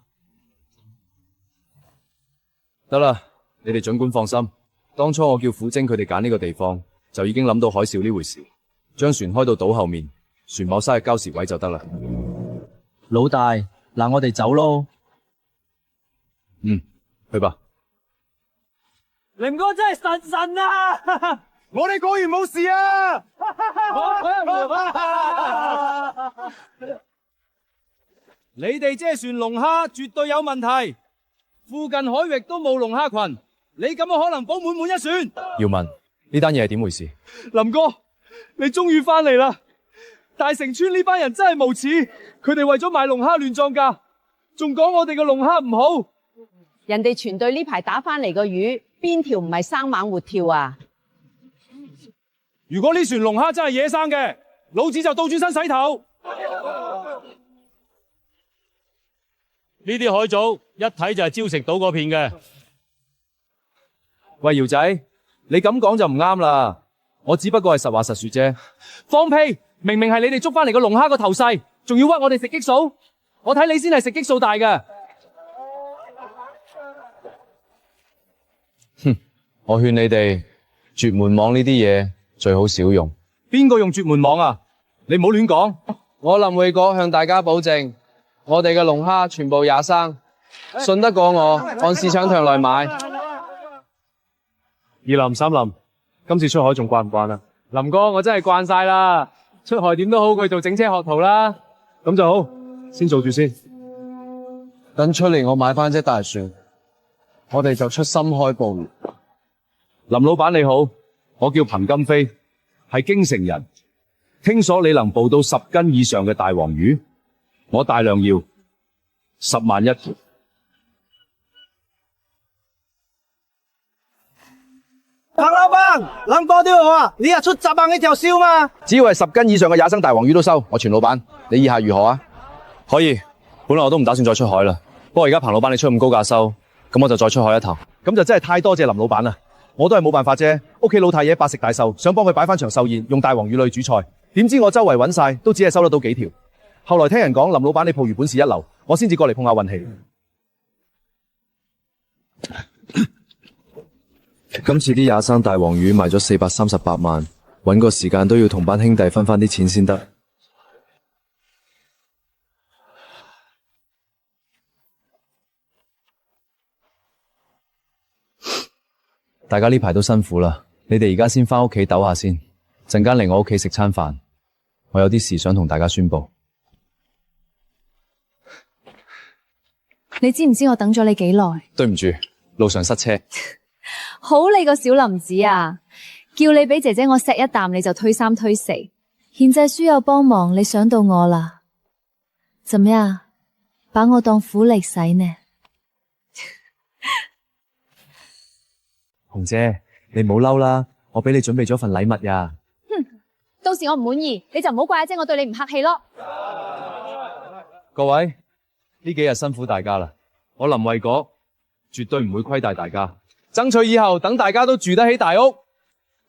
得啦，你哋盡管放心。當初我叫虎精佢哋揀呢個地方，就已經諗到海嘯呢回事，將船開到島後面，船某塞喺交時位就得啦。老大，嗱我哋走咯。嗯，去吧。林哥真係神啊！我哋果然冇事啊！你哋隻船龍蝦絕對有問題，附近海域都冇龍蝦群，你咁樣可能保滿一船。耀文，呢單嘢係點回事？林哥，你終於翻嚟啦！大城村呢班人真係無恥，佢哋為咗賣龍蝦亂撞價，仲講我哋嘅龍蝦唔好。人哋全隊呢排打翻嚟個魚，邊條唔係生猛活跳啊？如果呢船龍蝦真係野生嘅，老子就倒轉身洗頭。呢啲海藻一睇就係礁石島嗰片嘅。喂，姚仔，你咁講就唔啱啦。我只不過係實話實說啫。放屁！明明係你哋捉翻嚟個龍蝦個頭細，仲要屈我哋食激素。我睇你先係食激素大嘅。哼，我勸你哋絕門網呢啲嘢最好少用。邊個用絕門網啊？你唔好亂講。我林衛國向大家保證，我哋嘅龍蝦全部野生，信得過我，按市場價來買。二林、三林，今次出海仲慣唔慣啊？林哥，我真係慣晒啦。出海點都好過做整車學徒啦。咁就好，先做住先。等出年我買翻隻大船，我哋就出深海捕魚。林老闆你好，我叫彭金飛，係京城人。聽說你能捕到10斤以上嘅大黃魚，我大量要10萬一條。彭老闆，林哥都好啊，你日出10萬一條燒嘛？只要係10斤以上嘅野生大黃魚都收，我全老闆。你意下如何啊？可以，本來我都唔打算再出海啦。不過而家彭老闆你出咁高價收，咁我就再出海一趟。咁就真係太多謝林老闆啦，我都係冇辦法啫。屋企老太爺百食大壽，想幫佢擺翻場壽宴，用大黃魚類煮菜，點知我周圍揾晒，都只係收得到幾條。後來聽人講林老闆你捕魚本事一流，我先至過嚟碰下運氣。今次啲野生大黃魚賣咗438萬，搵個時間都要同班兄弟分翻啲錢先得。大家呢排都辛苦啦，你哋而家先翻屋企抖下先，陣間嚟我屋企食餐飯。我有啲事想同大家宣佈。你知唔知我等咗你幾耐？對唔住，路上塞車。好你個小林子啊！叫你俾姐姐我錫一啖，你就推三推四。獻祭書有幫忙，你想到我啦？怎麼樣？把我當苦力使呢？紅姐，你唔好嬲啦，我俾你準備咗份禮物呀。哼，到時我唔滿意，你就唔好怪阿姐我對你唔客氣咯。各位，呢幾日辛苦大家啦，我林衛國絕對唔會虧待大家，爭取以後等大家都住得起大屋，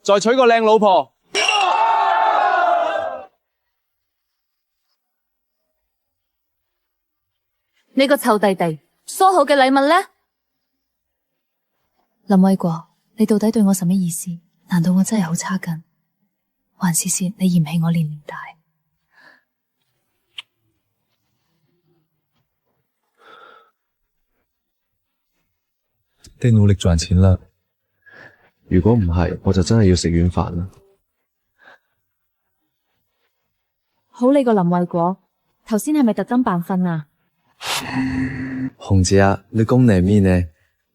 再娶個靚老婆。你個臭弟弟，梳好嘅禮物呢？林衛國，你到底對我什麼意思？難道我真係好差勁，還是你嫌棄我年齡大？得努力賺錢啦，如果唔係，我就真係要食軟飯啦。好你個林衛國，頭先係咪特登扮瞓啊？紅姐啊，你講嚟咩呢？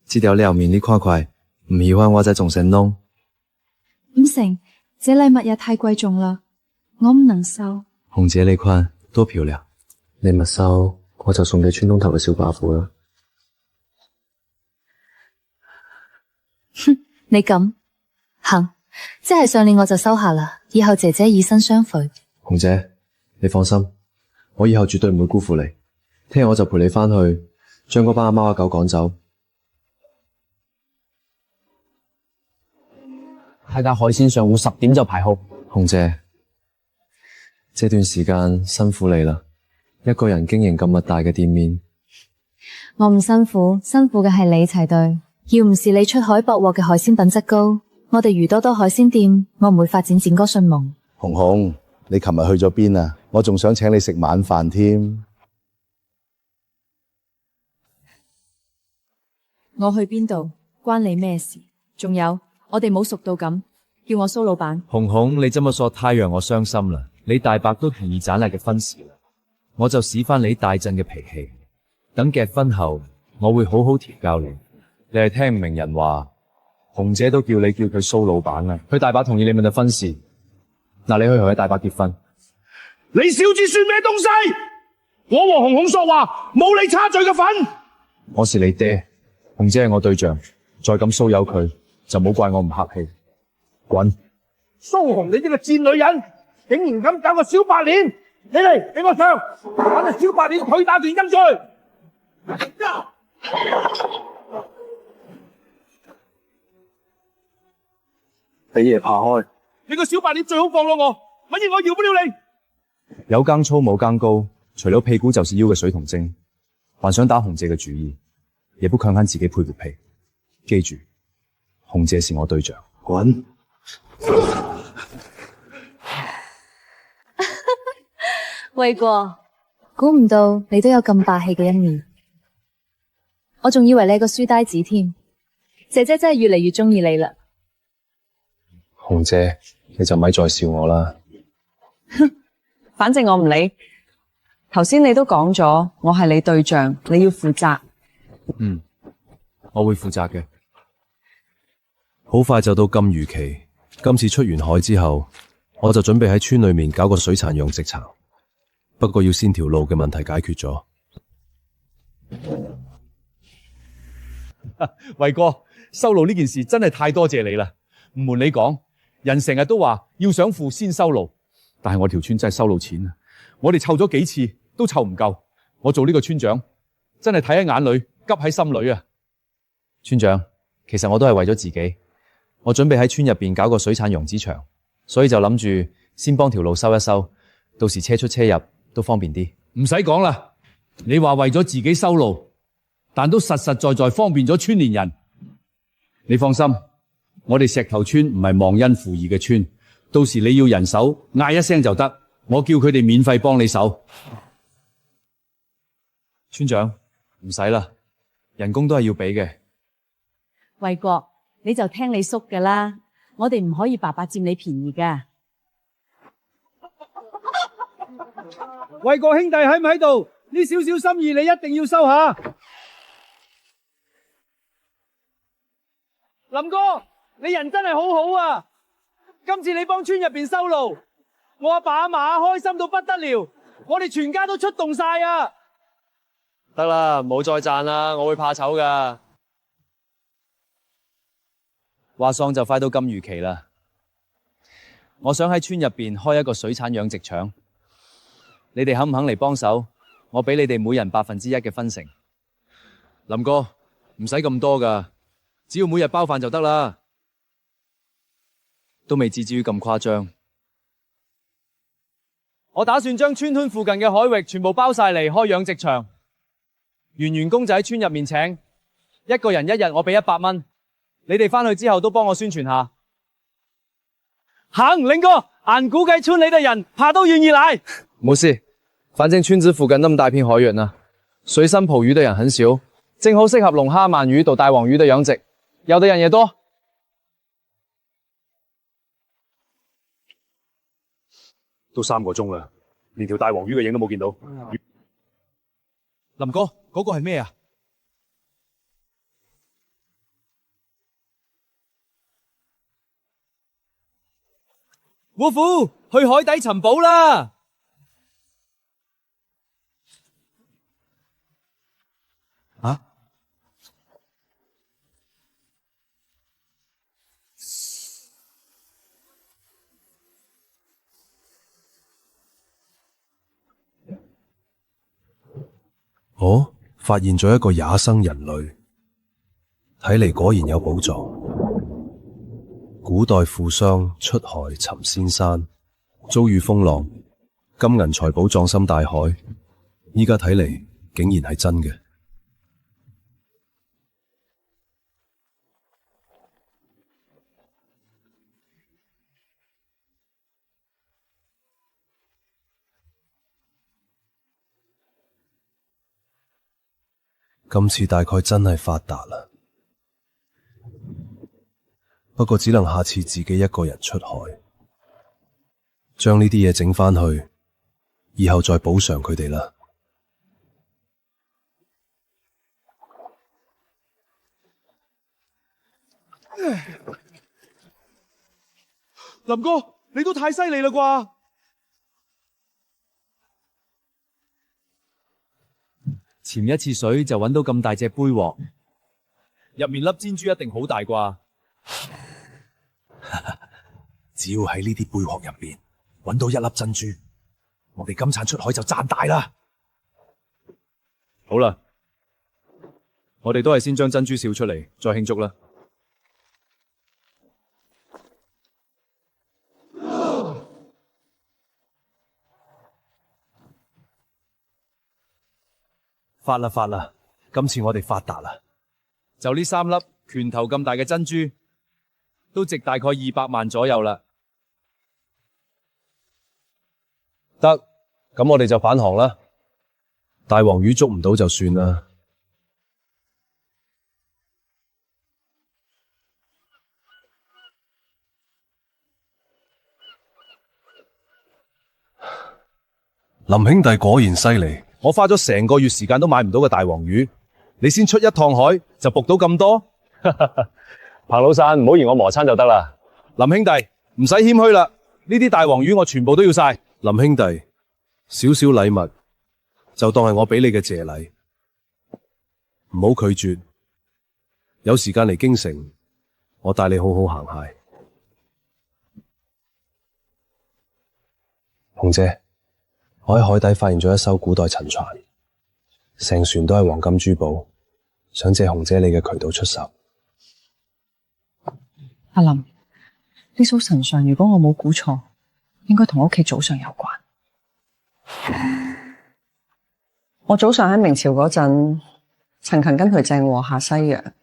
知道你後面呢塊塊唔喜歡我再重新弄。唔成，這禮物也太貴重啦，我唔能收。紅姐你看多漂亮，你唔收我就送給村東頭嘅小寡婦啦。哼，你咁行，即係上年我就收下啦，以後姐姐以身相許。紅姐，你放心，我以後絕對唔會辜負你。聽日我就陪你返去，將嗰班阿貓阿狗趕走。喺間海鮮上戶10點就排號。紅姐，這段時間辛苦你啦，一個人經營咁大嘅店面。我唔辛苦，辛苦嘅係你齊隊。要唔是你出海博獲嘅海鮮品質高，我哋魚多多海鮮店，我唔會發展展歌迅夢。紅紅，你琴日去咗邊啊？我仲想請你食晚飯添。我去邊度關你咩事？仲有，我哋冇熟到咁，叫我蘇老闆。紅紅，你這麼說太讓我傷心了。你大伯都同意咱倆嘅婚事啦，我就使翻你大陣嘅脾氣。等結婚後，我會好好調教你。你係聽唔明人話，紅姐都叫你叫佢蘇老闆啦。佢大伯同意你們嘅婚事，嗱，你去同佢大伯結婚。你小子算咩東西？我和紅紅說話，冇你插嘴嘅份。我是你爹，紅姐係我對象，再咁騷擾佢，就冇怪我唔客氣。滾！蘇紅，你呢個賤女人，竟然敢搞個小白臉！你嚟，俾我上，把隻小白臉腿打斷陰罪。俾爺爬開！你個小白臉最好放過我，乜嘢我饒不了你。有更粗冇更高，除了屁股就是腰嘅水童精，還想打紅姐嘅主意，也不強姦自己配活皮。記住，紅姐是我對象。滾！衛國，估唔到你都有咁霸氣嘅一面，我仲以為你係個書呆子添。姐姐真係越嚟越中意你啦。紅姐，你就咪再笑我啦。反正我唔理。頭先你都講咗，我係你對象，你要負責。我會負責嘅。好快就到禁漁期，今次出完海之後，我就準備喺村裏面搞個水產養殖場。不過要先條路嘅問題解決咗。衛哥，修路呢件事真係太多謝你啦！唔瞞你講，人成日都話要想富先修路，但係我條村真係修路錢啊！我哋湊咗幾次都湊唔夠，我做呢個村長真係睇喺眼裏，急喺心裏啊！村長，其實我都係為咗自己，我準備喺村入邊搞個水產養殖場，所以就諗住先幫條路修一修，到時車出車入都方便啲。唔使講啦，你話為咗自己修路，但都實實在在方便咗村連人。你放心，我哋石頭村唔係忘恩負義嘅村，到時你要人手，嗌一聲就得，我叫佢哋免費幫你手。村長，唔使啦，人工都係要俾嘅。衛國，你就聽你叔㗎啦，我哋唔可以白白佔你便宜㗎。衛國兄弟喺唔喺度？呢少少心意你一定要收下。林哥，你人真係好好啊！今次你幫村入邊修路，我阿爸阿嫲開心到不得了，我哋全家都出動晒啊！得啦，唔好再讚啦，我會怕醜噶。話喪就快到禁漁期啦，我想喺村入邊開一個水產養殖場，你哋肯唔肯嚟幫手？我俾你哋每人1%嘅分成。林哥，唔使咁多噶，只要每日包飯就得啦，都未至於咁誇張。我打算將村附近嘅海域全部包晒嚟開養殖場，原員工就喺村入面請，一個人1日我俾100蚊，你哋翻去之後都幫我宣傳下。行，令哥，俺估計村裏嘅人怕都願意來。冇事，反正村子附近那麼大片海源啊，水深捕魚的人很少，正好適合龍蝦、鰻魚到大黃魚的養殖，有的人也多。都3個鐘啦，連條大黃魚嘅影都冇見到。林哥，嗰個係咩啊？護父，去海底尋寶啦！啊？哦，發現咗一個野生人類，睇嚟果然有寶藏。古代富商出海尋仙山，遭遇風浪，金銀財寶葬身大海。依家睇嚟，竟然係真嘅。今次大概真係發達啦，不過只能下次自己一個人出海，將呢啲嘢整返去，以後再補償佢哋啦。林哥，你都太犀利啦啩！潛一次水就揾到咁大隻杯鑊，入面粒珍珠一定好大啩。只要喺呢啲貝殼入邊揾到一粒珍珠，我哋今餐出海就賺大啦。好啦，我哋都係先將珍珠笑出嚟，再慶祝啦。發啦發啦！今次我哋發達啦！就呢3粒拳頭咁大嘅珍珠，都值大概200萬左右啦。得，咁我哋就返航啦。大黃魚捉唔到就算啦。林兄弟果然犀利。我花咗成個月時間都買唔到嘅大黃魚，你先出一趟海就捕到咁多？彭老闆，唔好嫌我磨餐就得啦。林兄弟，唔使謙虛啦，呢啲大黃魚我全部都要晒。林兄弟，少少禮物就當係我俾你嘅謝禮，唔好拒絕。有時間嚟京城，我帶你好好行下。紅姐，我喺海底發現咗一艘古代沉船，成船都係黃金珠寶，想借紅姐你嘅渠道出售。阿林，呢艘神船如果我冇估錯，應該同我屋企祖上有關。我祖上喺明朝嗰陣，曾經跟隨鄭和下西洋，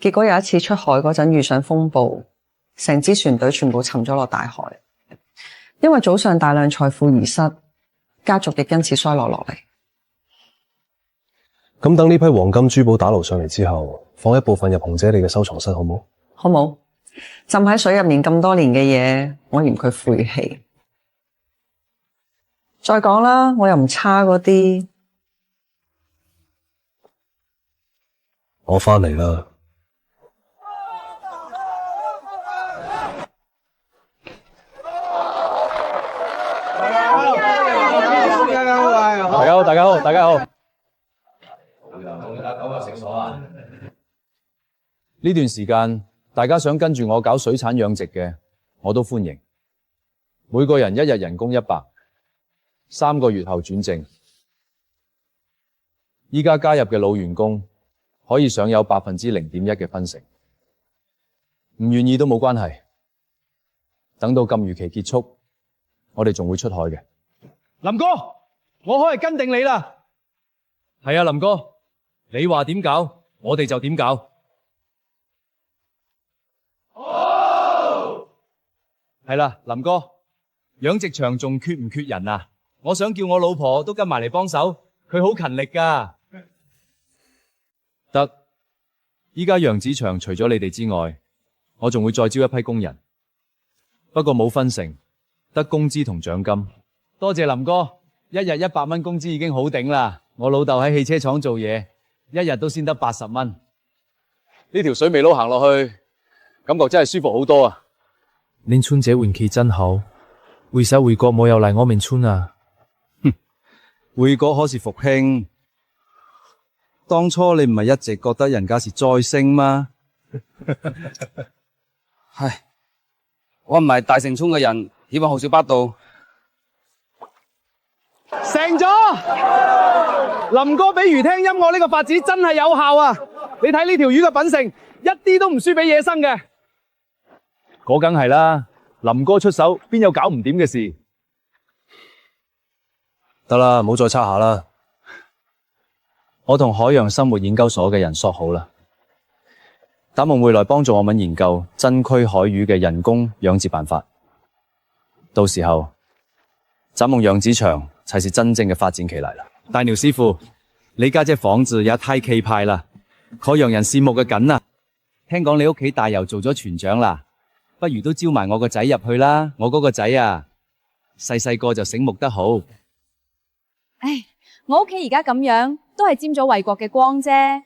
結果有一次出海嗰陣遇上風暴，成支船隊全部沉咗落大海。因為祖上大量財富而失，家族亦因此衰落落嚟。咁等呢批黃金珠寶打撈上嚟之後，放一部分入紅姐你嘅收藏室好冇？好冇？浸喺水入面咁多年嘅嘢，我嫌佢晦氣。再講啦，我又唔差嗰啲。我返嚟啦。大家好，大家好，大家好。呢段時間，大家想跟住我搞水產養殖嘅，我都歡迎。每個人1日人工100，3個月後轉正。依家加入嘅老員工可以享有0.1%嘅分成，唔願意都冇關係。等到禁漁期結束，我哋仲會出海嘅。林哥，我可以跟定你啦。係啊，林哥，你話點搞，我哋就點搞。係啦，林哥，養殖場仲缺唔缺人啊？我想叫我老婆都跟埋嚟幫手，佢好勤力㗎。得，依家揚子場除咗你哋之外，我仲會再招一批工人，不過冇分成，得工資同獎金。多謝林哥，1日100蚊工資已經好頂啦。我老豆喺汽車廠做嘢，1日都先得80蚊。呢條水尾路行落去，感覺真係舒服好多啊！年村這運氣真好，回首回國冇有嚟我面村啊！回國可是復興，當初你唔係一直覺得人家是災星嗎？唉，我唔係大城村嘅人，希望好少巴道。成咗！林哥俾魚聽音樂呢個法子真係有效啊！你睇呢條魚嘅品性，一啲都唔輸俾野生嘅。嗰梗係啦，林哥出手，邊有搞唔掂嘅事？得啦，唔好再叉下啦。我同海洋生活研究所嘅人索好啦，達蒙會來幫助我們研究真區海魚嘅人工養殖辦法。到時候，達蒙養殖場才是真正嘅發展期嚟啦。大牛師傅，你家隻房子也太氣派啦，可讓人羨慕嘅緊啊！聽講你屋企大游做咗船長啦，不如都招埋我個仔入去啦。我嗰個仔啊，細細個就醒目得好。唉，我屋企而家咁樣，都係沾咗衛國嘅光啫。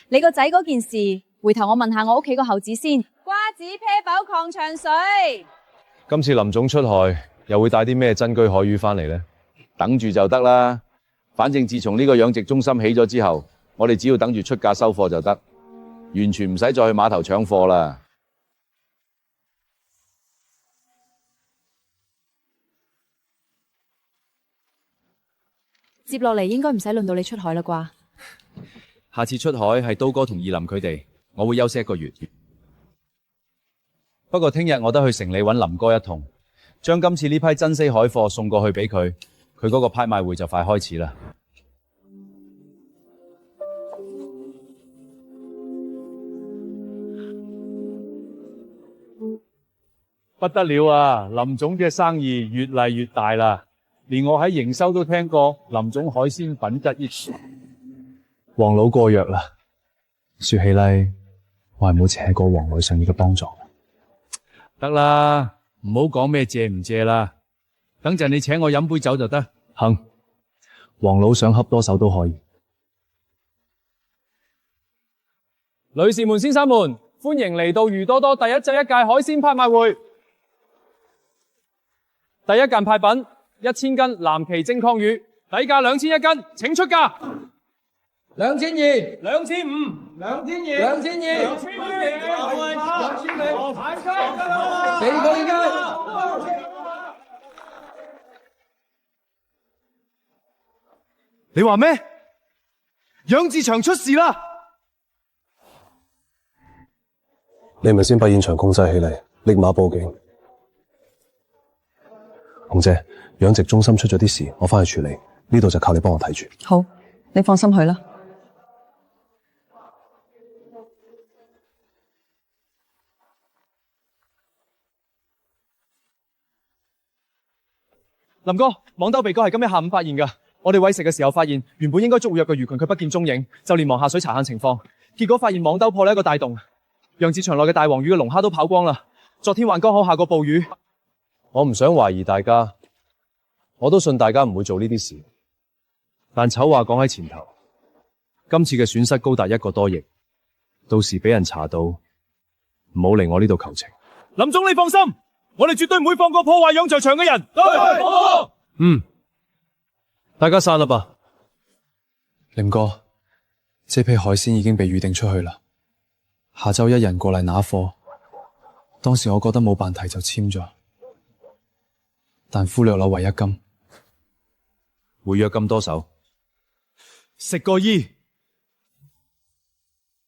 你個仔嗰件事，回頭我問下我屋企個猴子先。瓜子、啤酒、礦泉水。今次林總出海，又會帶啲咩真居海魚翻嚟呢？等住就得啦。反正自從呢個養殖中心起咗之後，我哋只要等住出價收貨就得，完全唔使再去碼頭搶貨啦。接落嚟應該唔使輪到你出海啦啩？下次出海係刀哥同二林佢哋，我會休息1個月。不過聽日我都去城里揾林哥一同，將今次呢批真絲海貨送過去俾佢，佢嗰個拍賣會就快開始啦。不得了啊！林總嘅生意越嚟越大啦，連我喺營收都聽過林總海鮮品質益崇。黃老過弱啦，說起嚟，我係冇請過黃女上你嘅幫助。得啦，唔好講咩借唔借啦，等陣你請我飲杯酒就得。行，黃老想恰多手都可以。女士們、先生們，歡迎嚟到魚多多第1屆海鮮拍賣會。第一件派品1000斤藍鰭蒸劏魚，底價2100斤，請出價。2200、2500、2200、2200、俾個呢間。你話咩？養殖場出事啦！你咪先把現場控制起嚟，立馬報警。紅姐，養殖中心出咗啲事，我翻去處理，呢度就靠你幫我睇住。好，你放心去啦。林哥，網兜鼻哥係今日下午發現㗎。我哋餵食嘅時候發現，原本應該捉活躍嘅魚群佢不見蹤影，就連忙下水查看情況，結果發現網兜破咗一個大洞，養殖場內嘅大黃魚嘅龍蝦都跑光啦。昨天還剛好下過暴雨。我唔想懷疑大家，我都信大家唔會做呢啲事。但醜話講喺前頭，今次嘅損失高達1個多億，到時俾人查到，唔好嚟我呢度求情。林總，你放心，我哋絕對唔會放過破壞養殖場嘅人。大家散啦吧。林哥，這批海鮮已經被預定出去啦，下週1人過嚟拿貨。當時我覺得冇辦提就簽咗，但忽略咗違約金。回約咁多手，食個醫。